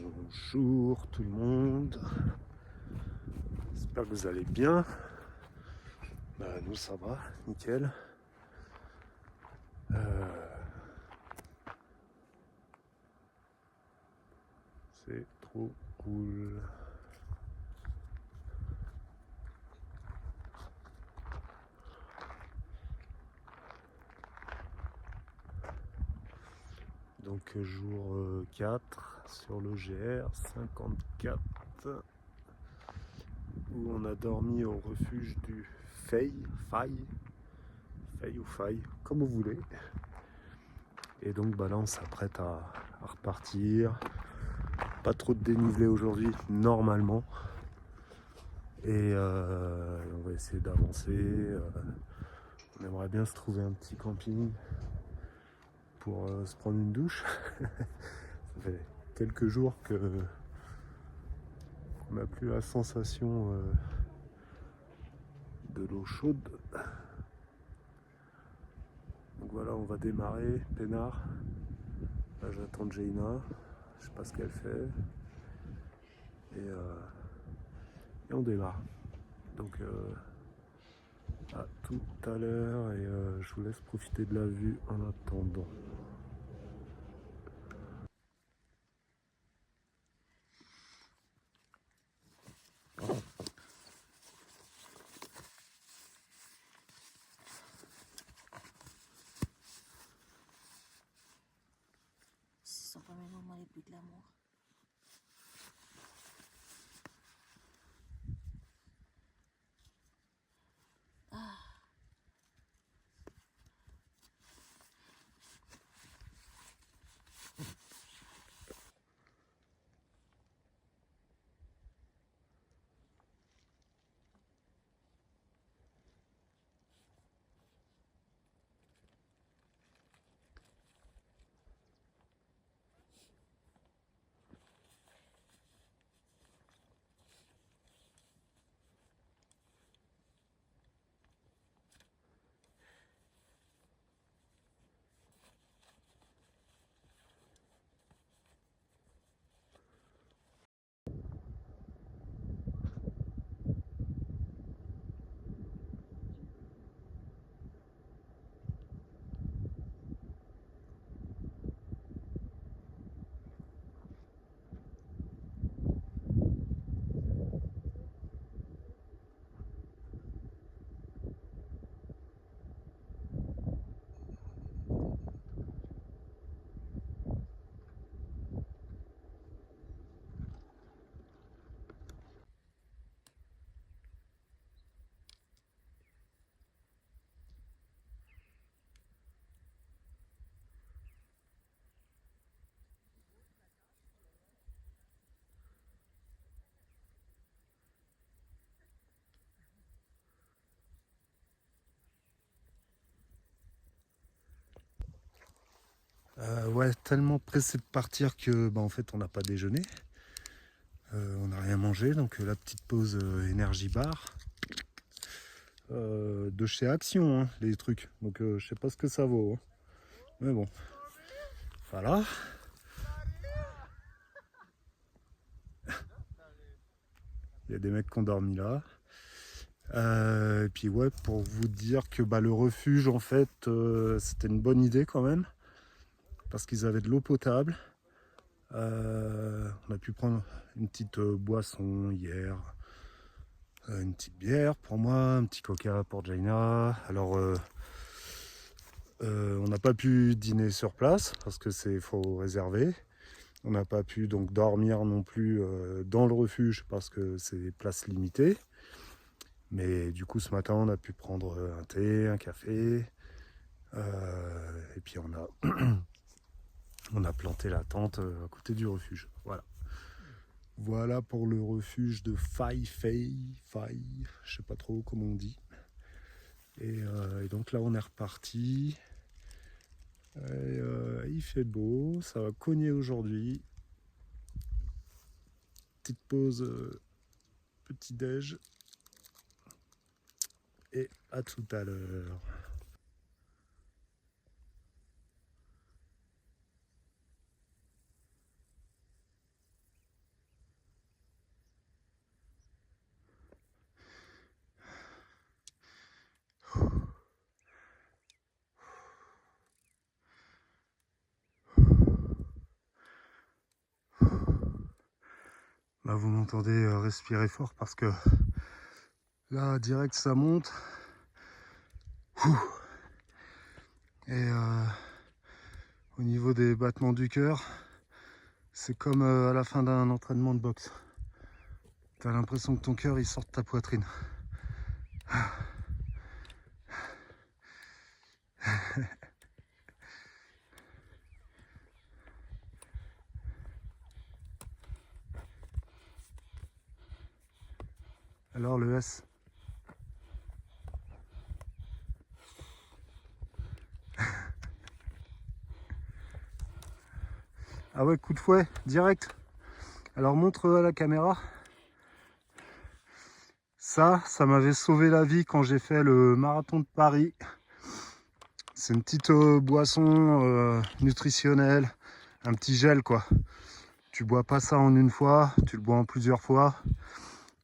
Bonjour tout le monde, j'espère que vous allez bien. Nous ça va, nickel. C'est trop cool. Donc jour 4 sur le GR 54 où on a dormi au refuge du Faye ou Faille, comme vous voulez. Et donc là on s'apprête à repartir. Pas trop de dénivelé aujourd'hui normalement. Et on va essayer d'avancer. On aimerait bien se trouver un petit camping pour se prendre une douche. Ça fait quelques jours qu'on n'a plus la sensation de l'eau chaude. Donc voilà, on va démarrer, peinard. Là j'attends Jaina, je sais pas ce qu'elle fait. Et on démarre. Donc à tout à l'heure et je vous laisse profiter de la vue en attendant. Sa pamilya malipit lang mo. Ouais, tellement pressé de partir que en fait on n'a pas déjeuné. On n'a rien mangé, donc la petite pause énergie bar. De chez Action, hein, les trucs. Donc je sais pas ce que ça vaut. Hein. Mais bon. Voilà. Il y a des mecs qui ont dormi là. Et puis ouais, pour vous dire que le refuge, en fait, c'était une bonne idée quand même. Parce qu'ils avaient de l'eau potable. On a pu prendre une petite boisson hier. Une petite bière pour moi, un petit coca pour Jaina. Alors on n'a pas pu dîner sur place parce que faut réserver. On n'a pas pu donc dormir non plus dans le refuge parce que c'est des places limitées. Mais du coup ce matin on a pu prendre un thé, un café. Et puis on a planté la tente à côté du refuge. Voilà. Voilà pour le refuge de Faille, je sais pas trop comment on dit. Et donc là on est reparti. Et, il fait beau, ça va cogner aujourd'hui. Petite pause petit déj. Et à tout à l'heure. Là vous m'entendez respirer fort parce que là direct ça monte. Ouh. Et au niveau des battements du cœur, c'est comme à la fin d'un entraînement de boxe. T'as l'impression que ton cœur il sort de ta poitrine. Alors le S. Ah ouais, coup de fouet, direct. Alors montre à la caméra. Ça m'avait sauvé la vie quand j'ai fait le marathon de Paris. C'est une petite boisson nutritionnelle, un petit gel quoi. Tu bois pas ça en une fois, tu le bois en plusieurs fois.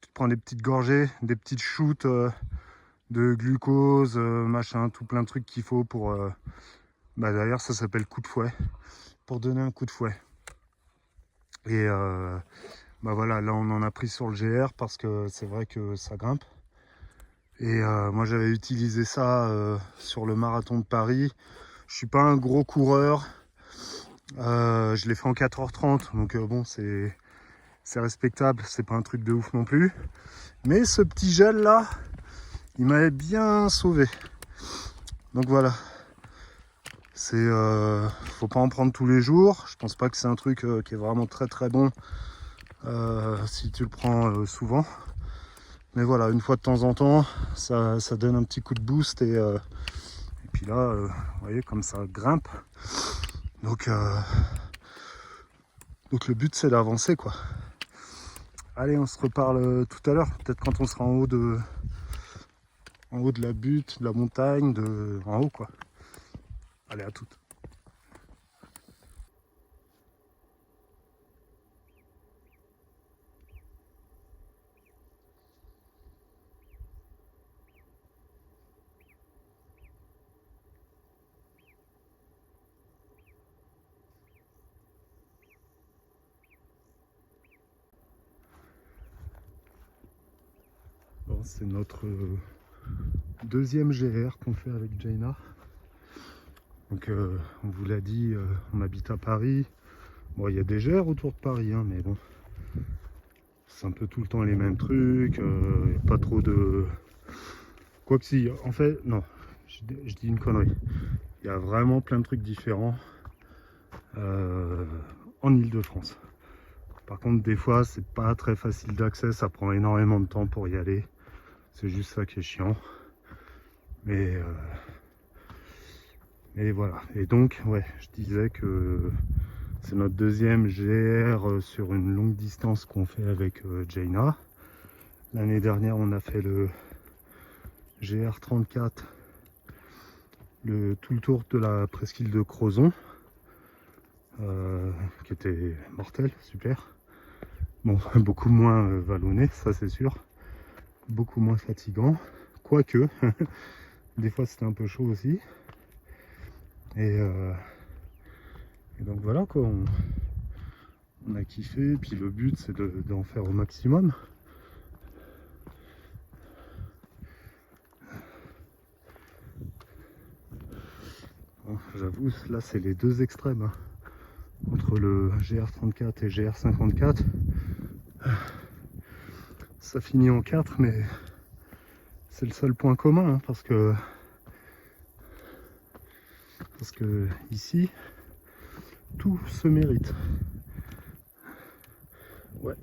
Tu te prends des petites gorgées, des petites shoots de glucose, machin, tout plein de trucs qu'il faut pour... d'ailleurs ça s'appelle coup de fouet, pour donner un coup de fouet. Et voilà, là on en a pris sur le GR parce que c'est vrai que ça grimpe. Et moi j'avais utilisé ça sur le marathon de Paris. Je suis pas un gros coureur. Je l'ai fait en 4h30, donc bon c'est respectable, c'est pas un truc de ouf non plus. Mais ce petit gel là, il m'avait bien sauvé. Donc voilà. C'est faut pas en prendre tous les jours. Je pense pas que c'est un truc qui est vraiment très très bon si tu le prends souvent. Mais voilà, une fois de temps en temps, ça donne un petit coup de boost et puis là, vous voyez comme ça grimpe. Donc le but c'est d'avancer quoi. Allez, on se reparle tout à l'heure, peut-être quand on sera en haut de la butte, de la montagne, en haut quoi. Allez, à toutes. Bon, c'est notre deuxième GR qu'on fait avec Jaina. Donc on vous l'a dit, on habite à Paris. Bon, il y a des GR autour de Paris, hein, mais bon, c'est un peu tout le temps les mêmes trucs. Y a pas trop de... Quoi que si, en fait, non, je dis une connerie. Il y a vraiment plein de trucs différents en Île-de-France. Par contre, des fois, c'est pas très facile d'accès, ça prend énormément de temps pour y aller. C'est juste ça qui est chiant. Mais voilà. Et donc, ouais, je disais que c'est notre deuxième GR sur une longue distance qu'on fait avec Jaina. L'année dernière, on a fait le GR34, tout le tour de la presqu'île de Crozon, qui était mortel, super. Bon, beaucoup moins vallonné, ça c'est sûr. Beaucoup moins fatigant, quoique, des fois c'était un peu chaud aussi. Et donc voilà quoi, on a kiffé, puis le but c'est d'en faire au maximum. Bon, j'avoue, là c'est les deux extrêmes, hein. Entre le GR34 et GR54. Ça finit en 4, mais c'est le seul point commun, hein, parce que ici, tout se mérite. Ouais.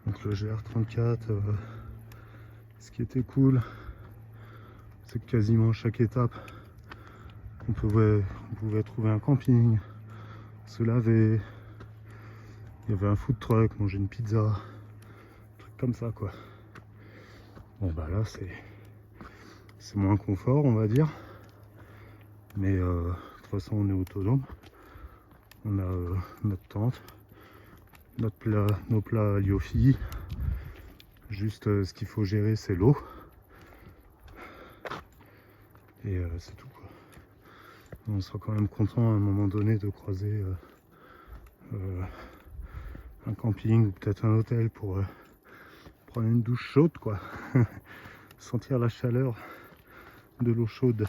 Donc le GR34, ce qui était cool, c'est que quasiment chaque étape, on pouvait trouver un camping, se laver, il y avait un food truck, manger une pizza, truc comme ça quoi. Bon bah là c'est moins confort on va dire, mais de toute façon on est autonome. On a notre tente, nos plats Yofi. Juste ce qu'il faut gérer c'est l'eau. Et c'est tout quoi. On sera quand même content à un moment donné de croiser un camping ou peut-être un hôtel pour prendre une douche chaude quoi. Sentir la chaleur de l'eau chaude.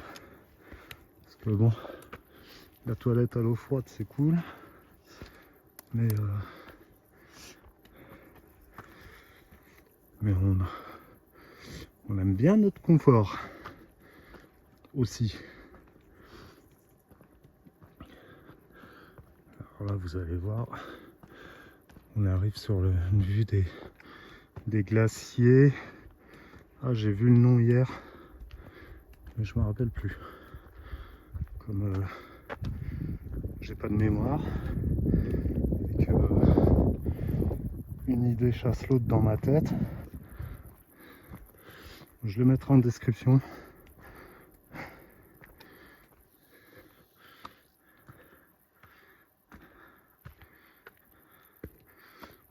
Parce que bon, la toilette à l'eau froide c'est cool. Mais on aime bien notre confort aussi. Alors là vous allez voir, on arrive sur une vue des glaciers. Ah j'ai vu le nom hier, mais je me rappelle plus. Comme j'ai pas de mémoire et que une idée chasse l'autre dans ma tête, je le mettrai en description.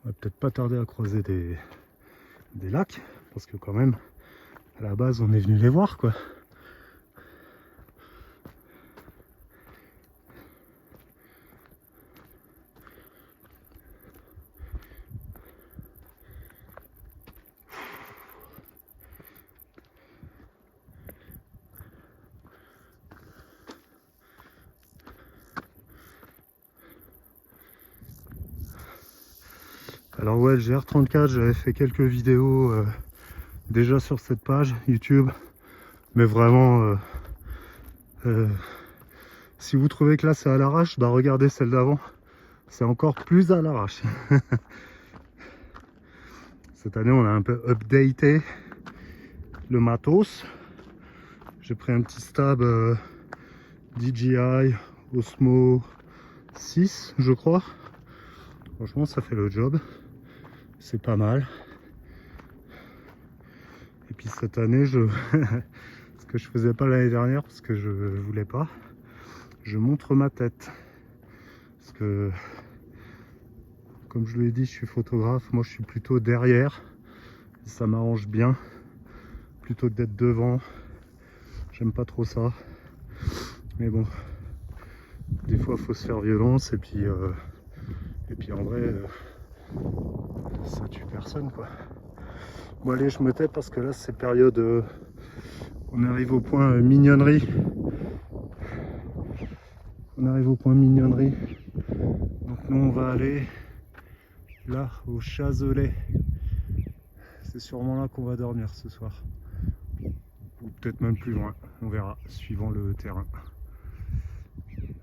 On va peut-être pas tarder à croiser des lacs, parce que quand même, à la base, on est venu les voir, quoi. Alors ouais, le GR34, j'avais fait quelques vidéos déjà sur cette page YouTube, mais vraiment, si vous trouvez que là c'est à l'arrache, bah regardez celle d'avant, c'est encore plus à l'arrache. Cette année, on a un peu updaté le matos. J'ai pris un petit stab DJI Osmo 6, je crois. Franchement, ça fait le job. C'est pas mal. Et puis cette année, ce que je faisais pas l'année dernière parce que je voulais pas, je montre ma tête. Parce que, comme je l'ai dit, je suis photographe. Moi, je suis plutôt derrière. Ça m'arrange bien. Plutôt que d'être devant. J'aime pas trop ça. Mais bon, des fois, il faut se faire violence. Et puis en vrai, ça tue personne, quoi. Bon allez, je me tais parce que là c'est période, on arrive au point mignonnerie. On arrive au point mignonnerie. Donc nous on va aller là au Chazelet. C'est sûrement là qu'on va dormir ce soir. Ou peut-être même plus loin, on verra, suivant le terrain.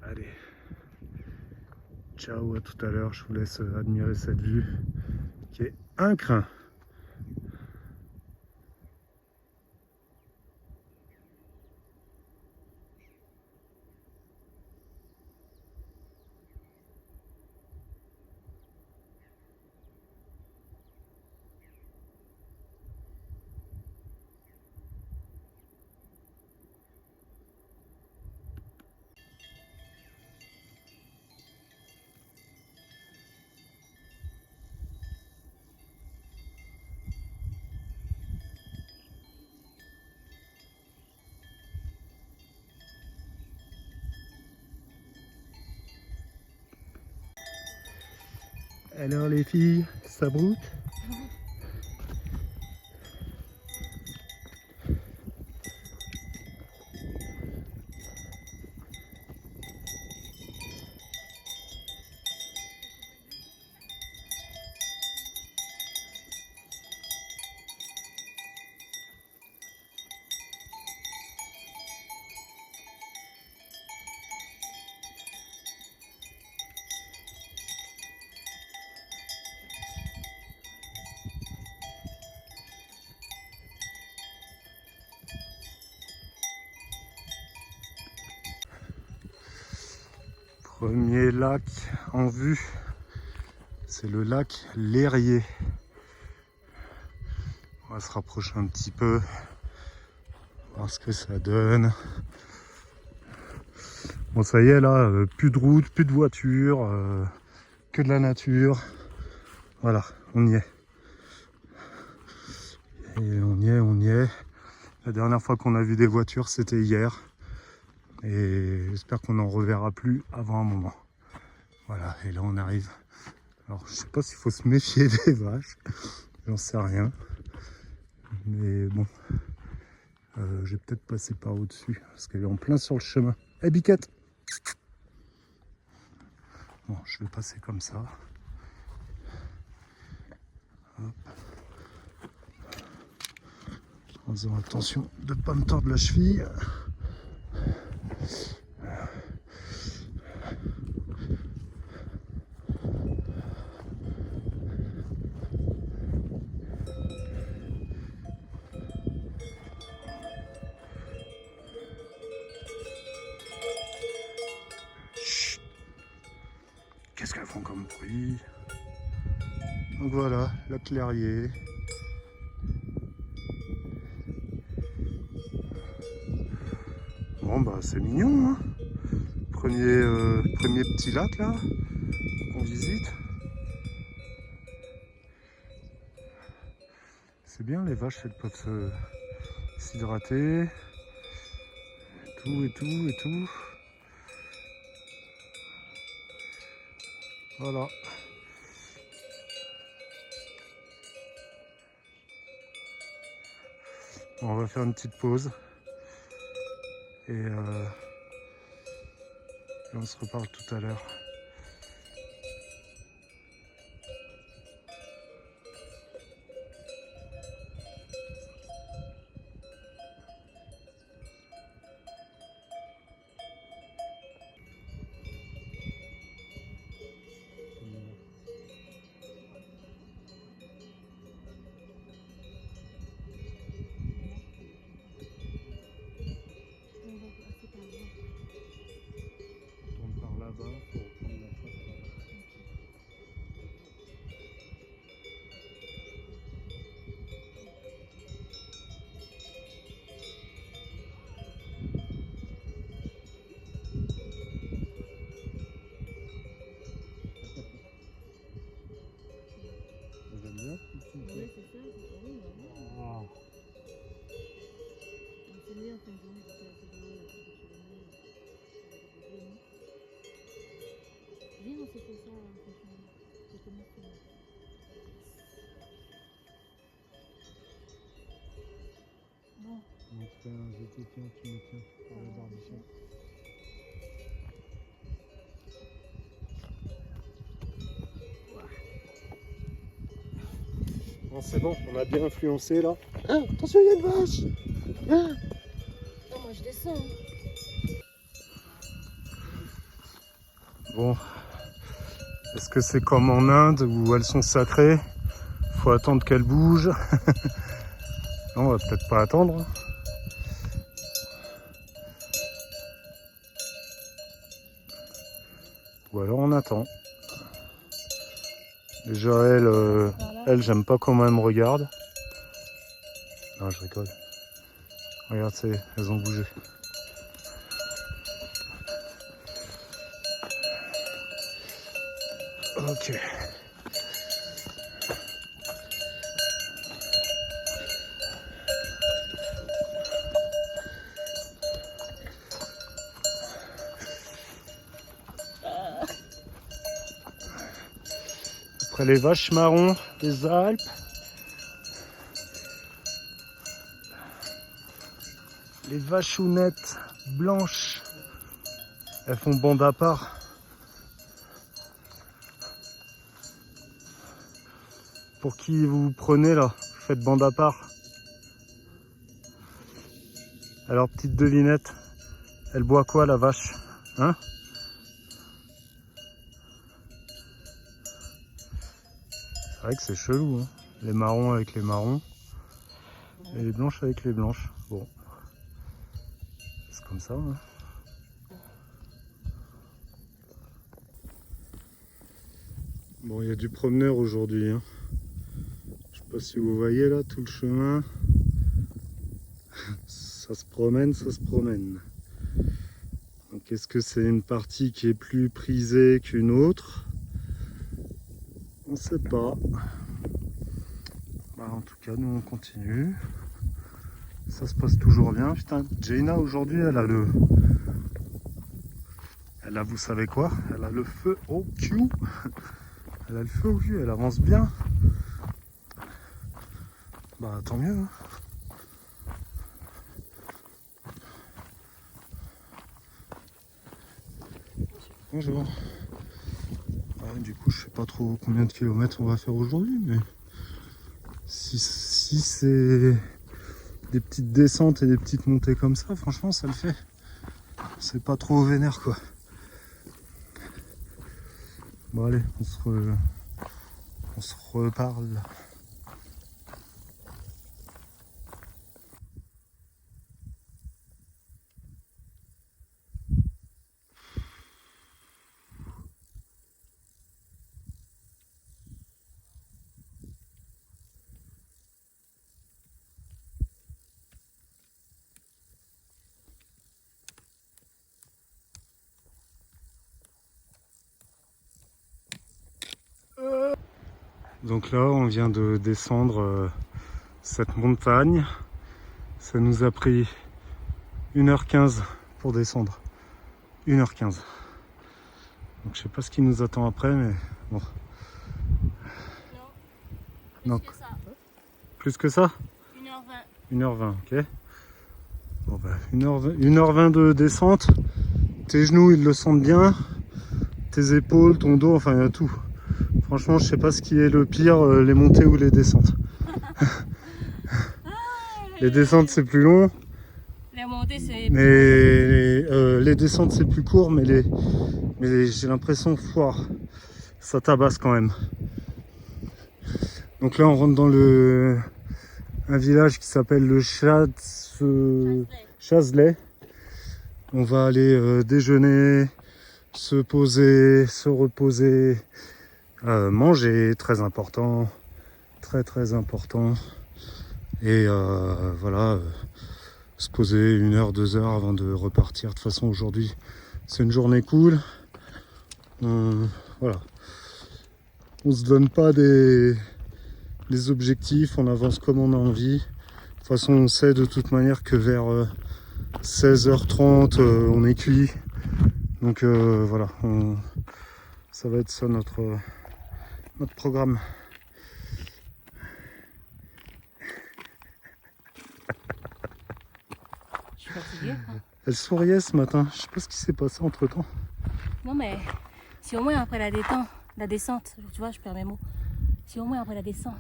Allez. Ciao, à tout à l'heure, je vous laisse admirer cette vue qui est un crin. Alors les filles, ça broute? Premier lac en vue, c'est le lac Lérier. va se rapprocher un petit peu, voir ce que ça donne. Bon, ça y est là, plus de route, plus de voiture, que de la nature. Voilà, on y est. Et on y est. La dernière fois qu'on a vu des voitures, c'était hier. Et j'espère qu'on n'en reverra plus avant un moment. Voilà, et là on arrive. Alors je sais pas s'il faut se méfier des vaches, j'en sais rien. Mais bon, je vais peut-être passer par au-dessus, parce qu'elle est en plein sur le chemin. Eh Biquette! Bon, je vais passer comme ça. Hop. En faisant attention de ne pas me tordre la cheville. Chut. Qu'est-ce qu'elles font comme bruit? Donc voilà, la clairier. Bon bah c'est mignon, hein. Premier petit lac là qu'on visite. C'est bien, les vaches elles peuvent s'hydrater. Et tout. Voilà. Bon, on va faire une petite pause. Et on se reparle tout à l'heure. On tourne par là-bas pour reprendre la trace là-bas. J'aime bien ce petit truc. Ouais, c'est ça, c'est horrible. Ah. C'est mieux en fin de journée, parce que c'est beau, viens, on se fait ça en fin de journée. Je te montre. Non. Donc je te tiens, tu me tiens par le barbichon. Bon, c'est bon, on a bien influencé là. Ah, attention, il y a une vache. Ah. Non, moi je descends. Bon, est-ce que c'est comme en Inde où elles sont sacrées? Faut attendre qu'elles bougent. Non, on va peut-être pas attendre. Ou alors on attend. Déjà elle j'aime pas comment elle me regarde. Non, je rigole. Regarde, elles ont bougé. Ok. Après les vaches marrons des Alpes. Les vachounettes blanches. Elles font bande à part. Pour qui vous prenez là? Faites bande à part. Alors petite devinette. Elle boit quoi la vache? Hein? C'est vrai que c'est chelou, hein. Les marrons avec les marrons. Et les blanches avec les blanches. Bon. C'est comme ça, hein. Bon, il y a du promeneur aujourd'hui, hein. Je Je sais pas si vous voyez là tout le chemin. Ça se promène, ça se promène. Donc est-ce que c'est une partie qui est plus prisée qu'une autre? On ne sait pas. Bah, en tout cas, nous on continue. Ça se passe toujours bien. Putain, Jaina aujourd'hui, elle a vous savez quoi? Elle a le feu au cul. Elle a le feu au cul, elle avance bien. Bah tant mieux. Hein. Bonjour. Ouais, du coup, je sais pas trop combien de kilomètres on va faire aujourd'hui, mais si c'est des petites descentes et des petites montées comme ça, franchement, ça le fait. C'est pas trop vénère, quoi. Bon, allez, on se reparle. Donc là, on vient de descendre cette montagne. Ça nous a pris 1h15 pour descendre. 1h15. Donc je sais pas ce qui nous attend après, mais bon. Non. Non. Plus que ça? 1h20. 1h20, ok. Bon bah 1h20 de descente. Tes genoux, ils le sentent bien. Tes épaules, ton dos, enfin il y a tout. Franchement, je sais pas ce qui est le pire, les montées ou les descentes. Les descentes, c'est plus long. Les montées, c'est... Mais les descentes, c'est plus court, mais j'ai l'impression que ça tabasse quand même. Donc là, on rentre dans un village qui s'appelle le Chazelet. On va aller déjeuner, se poser, se reposer, manger, très important, très important. Et voilà, se poser 1 heure, 2 heures avant de repartir. De toute façon, aujourd'hui, c'est une journée cool. Voilà. On se donne pas des objectifs, on avance comme on a envie. De toute façon, on sait de toute manière que vers 16h30, on est cuit. Donc voilà, ça va être ça notre programme. Je suis fatiguée. Elle souriait ce matin, je sais pas ce qui s'est passé entre temps. Non mais, si au moins après la descente, tu vois, je perds mes mots. Si au moins après la descente,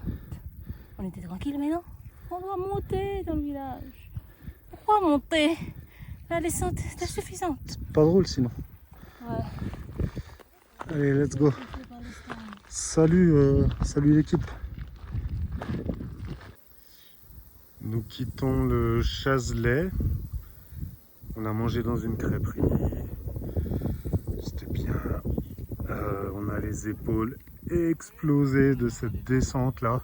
on était tranquille, mais non. On doit monter dans le village. Pourquoi monter? La descente est insuffisante. C'est pas drôle sinon. Ouais. Allez, let's go. Salut, salut l'équipe. Nous quittons le Chazelet. On a mangé dans une crêperie. C'était bien. On a les épaules explosées de cette descente là.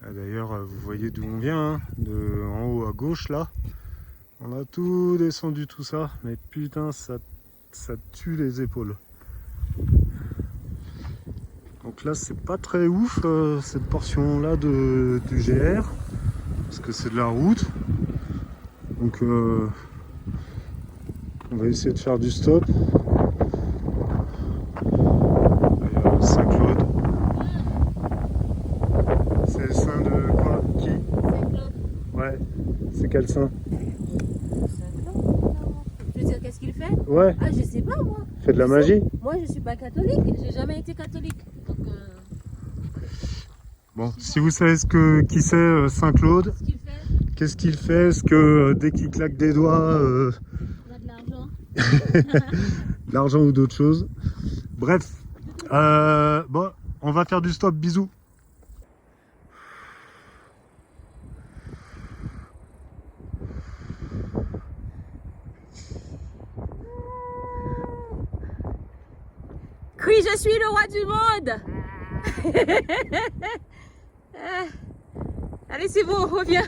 D'ailleurs, vous voyez d'où on vient, hein, de en haut à gauche là. On a tout descendu tout ça, mais putain, ça tue les épaules. Donc là, c'est pas très ouf cette portion là du GR, parce que c'est de la route. Donc on va essayer de faire du stop. Saint-Claude. C'est le saint de quoi? Qui? Saint-Claude. Ouais, c'est quel saint? Je veux dire, qu'est-ce qu'il fait? Ouais. Ah, je sais pas moi. Fait de la magie? Moi, je suis pas catholique. J'ai jamais été catholique. Donc, bon, si vous savez qui c'est Saint-Claude, qu'est-ce qu'il fait? qu'est-ce qu'il fait? Est-ce que dès qu'il claque des doigts, Il a de l'argent. de l'argent ou d'autres choses? Bref, bon, on va faire du stop. Bisous. Oui, je suis le roi du monde. Allez, c'est bon, reviens.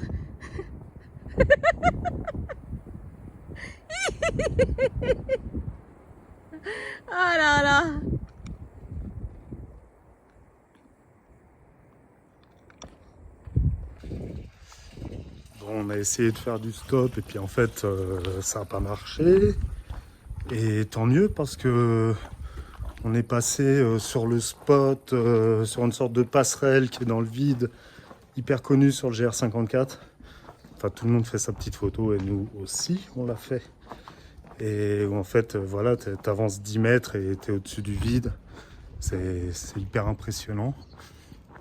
Oh là là. Bon, on a essayé de faire du stop et puis en fait ça n'a pas marché. Et tant mieux parce que on est passé sur le spot, sur une sorte de passerelle qui est dans le vide, hyper connue sur le GR54. Enfin, tout le monde fait sa petite photo et nous aussi, on l'a fait. Et en fait, voilà, t'avances 10 mètres et t'es au-dessus du vide. C'est hyper impressionnant.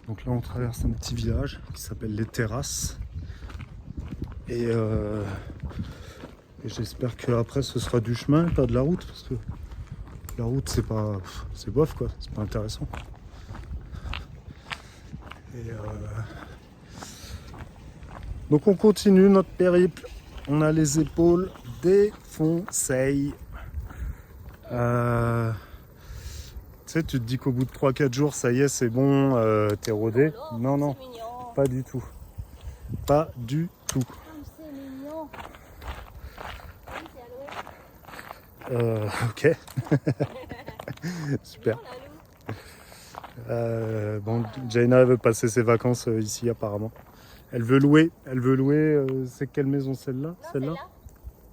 Donc là, on traverse un petit village qui s'appelle Les Terrasses. Et j'espère qu'après, ce sera du chemin, pas de la route, parce que la route, c'est bof, quoi. C'est pas intéressant. Et donc on continue notre périple. On a les épaules défoncées. Tu sais, tu te dis qu'au bout de 3-4 jours, ça y est, c'est bon, t'es rodé. Non, non, pas du tout. Pas du tout. C'est mignon. Ok. Super. Bon, Jaina veut passer ses vacances ici apparemment. Elle veut louer. C'est quelle maison, celle-là? Celle-là.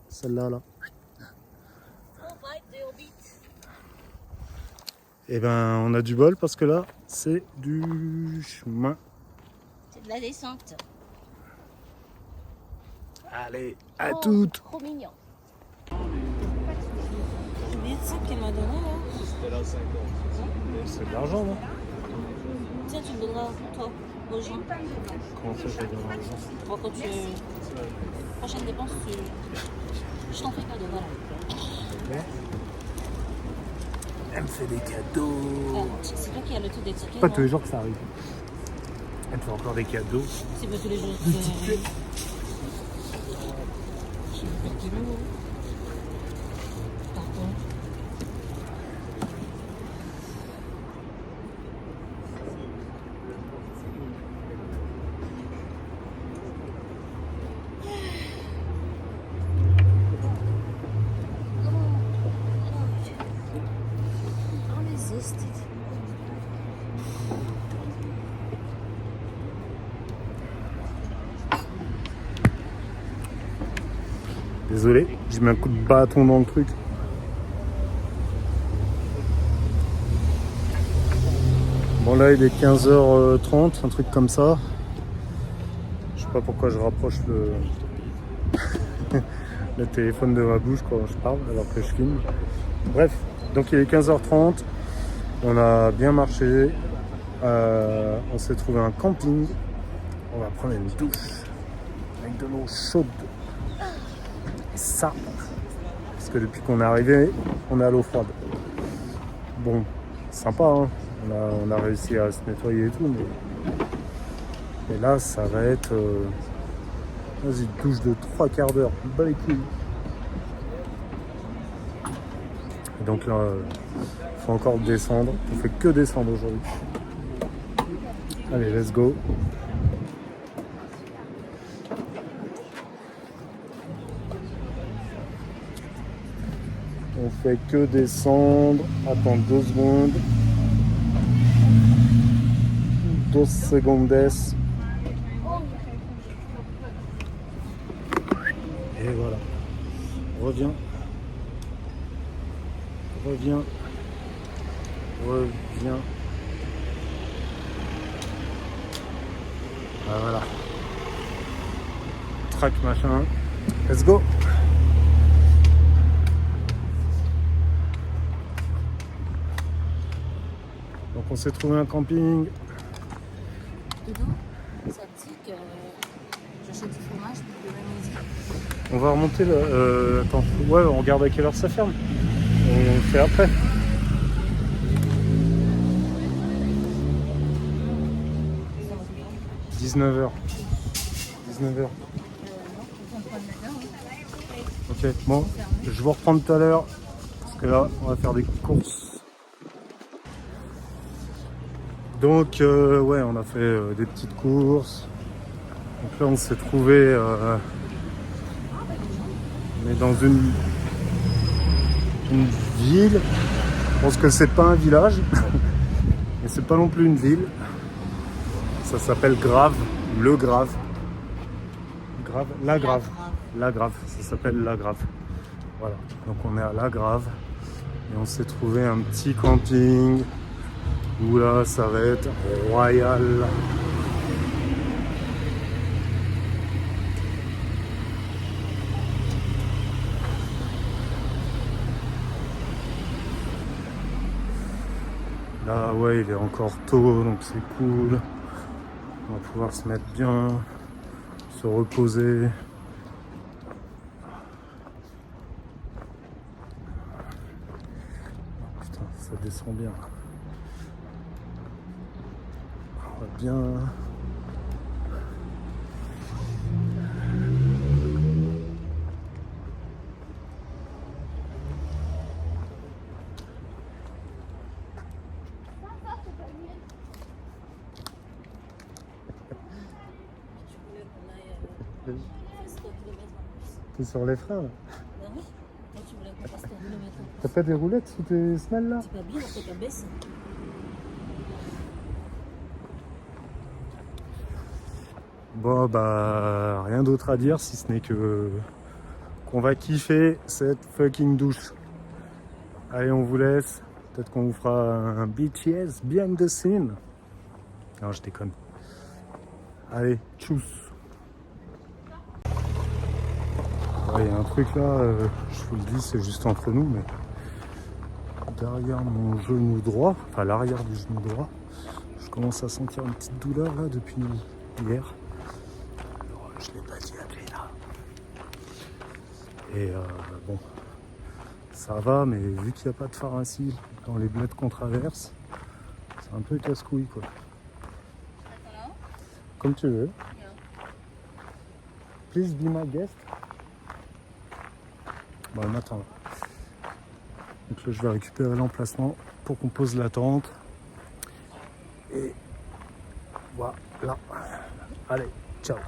Celle-là, là. Et ben, on a du bol parce que là, c'est du chemin. C'est de la descente. Allez, à toutes. Trop mignon. Combien de sacs qu'elle m'a donné là? C'est de l'argent, non? Tiens, tu me donneras, toi, aux gens. Comment ça, je vais donner l'argent? Bon, quand tu. Prochaine dépense, je t'en fais cadeau, voilà. Okay. Elle me fait des cadeaux. C'est toi qui as le tout des tickets. Pas tous les jours que ça arrive. Elle me fait encore des cadeaux. C'est pas tous les jours. Des tickets. Je sais pas quel mot. Par contre. Désolé, j'ai mis un coup de bâton dans le truc. Bon là il est 15h30, un truc comme ça. Je sais pas pourquoi je rapproche le téléphone de ma bouche quand je parle alors que je filme. Bref, donc il est 15h30. On a bien marché. On s'est trouvé un camping. On va prendre une douche avec de l'eau chaude. Et ça, parce que depuis qu'on est arrivé, on est à l'eau froide. Bon, sympa, hein. On a réussi à se nettoyer et tout, mais là, ça va être... Vas-y, douche de 3 quarts d'heure. Bas les couilles. Et donc là, il faut encore descendre. On fait que descendre aujourd'hui. Allez, let's go. On fait que descendre. Attends 2 secondes. 2 secondes. Et voilà. Reviens. Reviens. Reviens. Ah, voilà. Track machin. Let's go. Donc on s'est trouvé un camping. Dedans, ça dit que j'achète du fromage pour de la musique. On va remonter là. Attends, ouais, on regarde à quelle heure ça ferme. On le fait après. « 19h. 19h. Ok, bon, je vous reprends tout à l'heure. Parce que là, on va faire des courses. Donc ouais, on a fait des petites courses. Donc là on s'est trouvé on est dans une ville. Je pense que c'est pas un village, mais c'est pas non plus une ville. Ça s'appelle Grave, le Grave. Grave, la Grave. La Grave, ça s'appelle la Grave. Voilà, donc on est à la Grave et on s'est trouvé un petit camping où là ça va être royal. Là ouais, il est encore tôt donc c'est cool. On va pouvoir se mettre bien, se reposer. Putain, ça descend bien. On va bien. T'es sur les freins là. Ben oui. Moi, tu voulais qu'on fasse 1 kilomètre en plus. T'as pas des roulettes sous tes semelles là? C'est pas bien, après qu'à baisse. Bon bah rien d'autre à dire si ce n'est que qu'on va kiffer cette fucking douche. Allez, on vous laisse. Peut-être qu'on vous fera un BTS behind the scene. Non, je déconne. Allez, tchuss. Il y a un truc là, je vous le dis, c'est juste entre nous, mais derrière mon genou droit, enfin l'arrière du genou droit, je commence à sentir une petite douleur là depuis hier. Alors, je l'ai pas dit à Gléna. Et bon, ça va, mais vu qu'il n'y a pas de pharmacie dans les bleds qu'on traverse, c'est un peu casse-couille quoi. Comme tu veux. Please be my guest. Bon, on attend. Donc là, je vais récupérer l'emplacement pour qu'on pose la tente. Et voilà. Allez, ciao.